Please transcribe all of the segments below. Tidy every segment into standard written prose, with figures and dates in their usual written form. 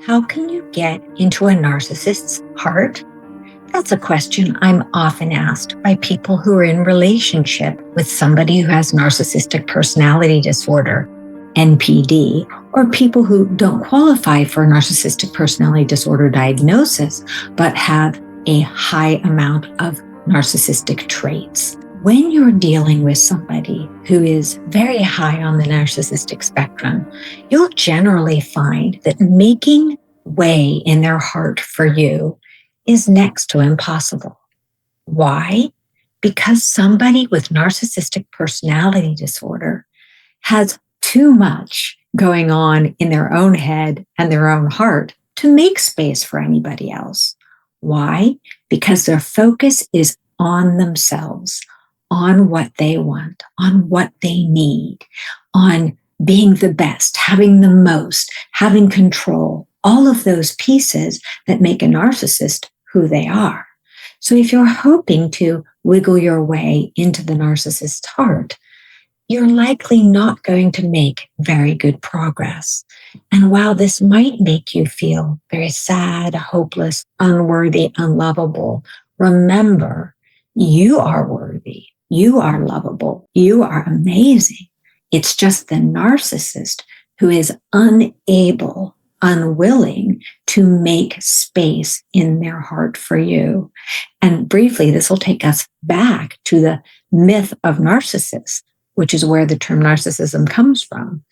How can you get into a narcissist's heart? That's a question I'm often asked by people who are in relationship with somebody who has narcissistic personality disorder, NPD, or people who don't qualify for narcissistic personality disorder diagnosis, but have a high amount of narcissistic traits. When you're dealing with somebody who is very high on the narcissistic spectrum, you'll generally find that making way in their heart for you is next to impossible. Why? Because somebody with narcissistic personality disorder has too much going on in their own head and their own heart to make space for anybody else. Why? Because their focus is on themselves, on what they want, on what they need, on being the best, having the most, having control, all of those pieces that make a narcissist who they are. So if you're hoping to wiggle your way into the narcissist's heart, you're likely not going to make very good progress. And while this might make you feel very sad, hopeless, unworthy, unlovable, remember, you are worthy. You are lovable. You are amazing. It's just the narcissist who is unable, unwilling to make space in their heart for you. And briefly, this will take us back to the myth of Narcissus, which is where the term narcissism comes from.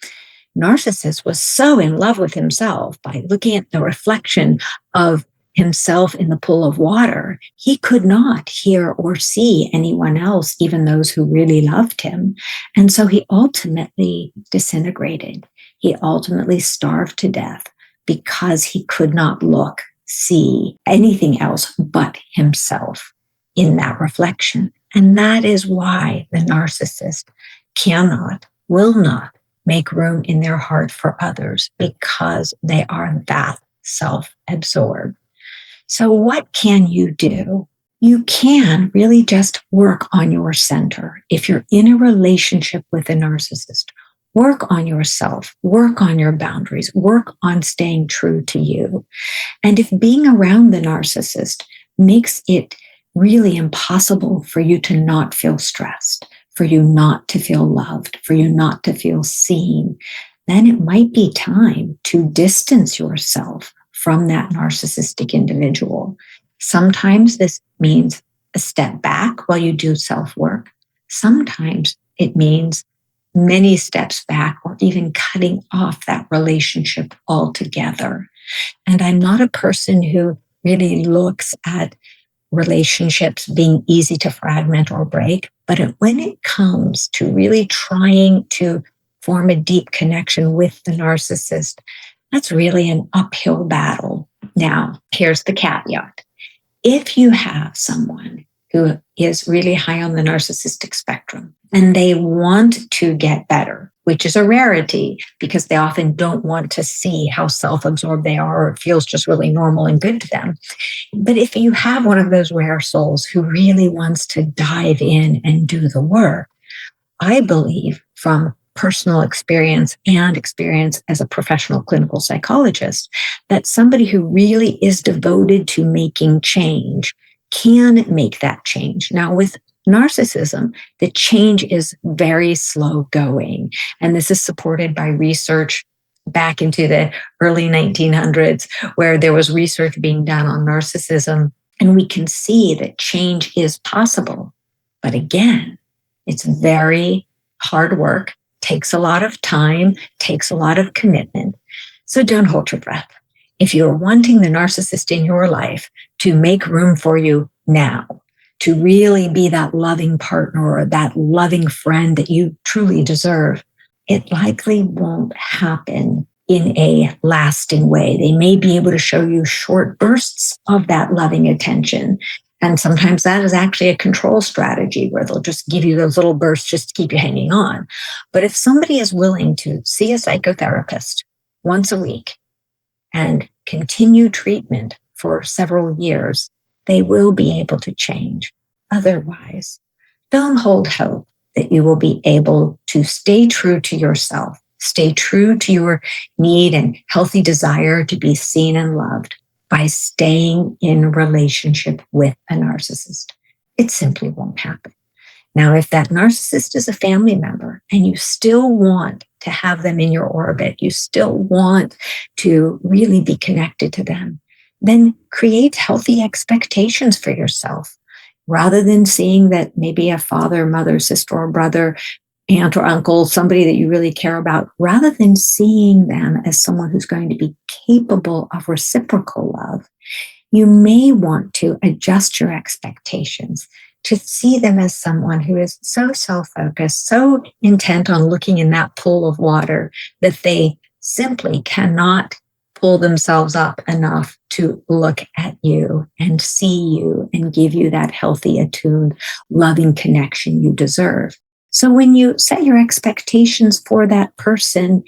Narcissus was so in love with himself by looking at the reflection of himself in the pool of water, he could not hear or see anyone else, even those who really loved him. And so he ultimately disintegrated. He ultimately starved to death because he could not look, see anything else but himself in that reflection. And that is why the narcissist cannot, will not make room in their heart for others, because they are that self-absorbed. So what can you do? You can really just work on your center. If you're in a relationship with a narcissist, work on yourself, work on your boundaries, work on staying true to you. And if being around the narcissist makes it really impossible for you to not feel stressed, for you not to feel loved, for you not to feel seen, then it might be time to distance yourself from that narcissistic individual. Sometimes this means a step back while you do self-work. Sometimes it means many steps back or even cutting off that relationship altogether. And I'm not a person who really looks at relationships being easy to fragment or break, but when it comes to really trying to form a deep connection with the narcissist, that's really an uphill battle. Now, here's the caveat. If you have someone who is really high on the narcissistic spectrum and they want to get better, which is a rarity because they often don't want to see how self-absorbed they are, or it feels just really normal and good to them. But if you have one of those rare souls who really wants to dive in and do the work, I believe from personal experience and experience as a professional clinical psychologist, that somebody who really is devoted to making change can make that change. Now, with narcissism, the change is very slow going. And this is supported by research back into the early 1900s, where there was research being done on narcissism. And we can see that change is possible. But again, it's very hard work, takes a lot of time, takes a lot of commitment. So don't hold your breath. If you're wanting the narcissist in your life to make room for you now, to really be that loving partner or that loving friend that you truly deserve, it likely won't happen in a lasting way. They may be able to show you short bursts of that loving attention. And sometimes that is actually a control strategy where they'll just give you those little bursts just to keep you hanging on. But if somebody is willing to see a psychotherapist once a week and continue treatment for several years, they will be able to change. Otherwise, don't hold hope that you will be able to stay true to yourself Stay true to your need and healthy desire to be seen and loved by staying in relationship with a narcissist. It simply won't happen. Now, if that narcissist is a family member and you still want to have them in your orbit, you still want to really be connected to them, then create healthy expectations for yourself. Rather than seeing that maybe a father, mother, sister, or brother, aunt or uncle, somebody that you really care about, rather than seeing them as someone who's going to be capable of reciprocal love, you may want to adjust your expectations to see them as someone who is so self-focused, so intent on looking in that pool of water that they simply cannot pull themselves up enough to look at you and see you and give you that healthy, attuned, loving connection you deserve. So when you set your expectations for that person,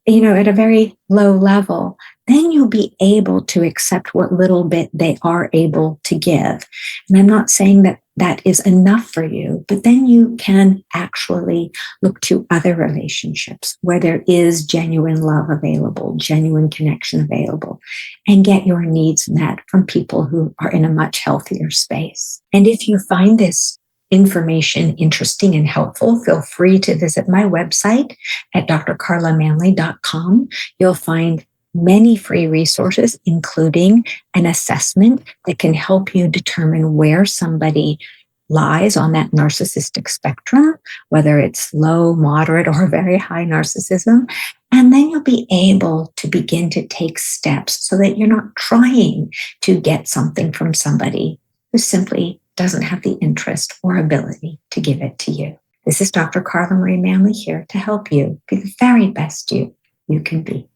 at a very low level, then you'll be able to accept what little bit they are able to give. And I'm not saying that that is enough for you, but then you can actually look to other relationships where there is genuine love available, genuine connection available, and get your needs met from people who are in a much healthier space. And if you find this information interesting and helpful, feel free to visit my website at drcarlamanley.com. You'll find many free resources, including an assessment that can help you determine where somebody lies on that narcissistic spectrum, whether it's low, moderate, or very high narcissism. And then you'll be able to begin to take steps so that you're not trying to get something from somebody who simply doesn't have the interest or ability to give it to you. This is Dr. Carla Marie Manley here to help you be the very best you can be.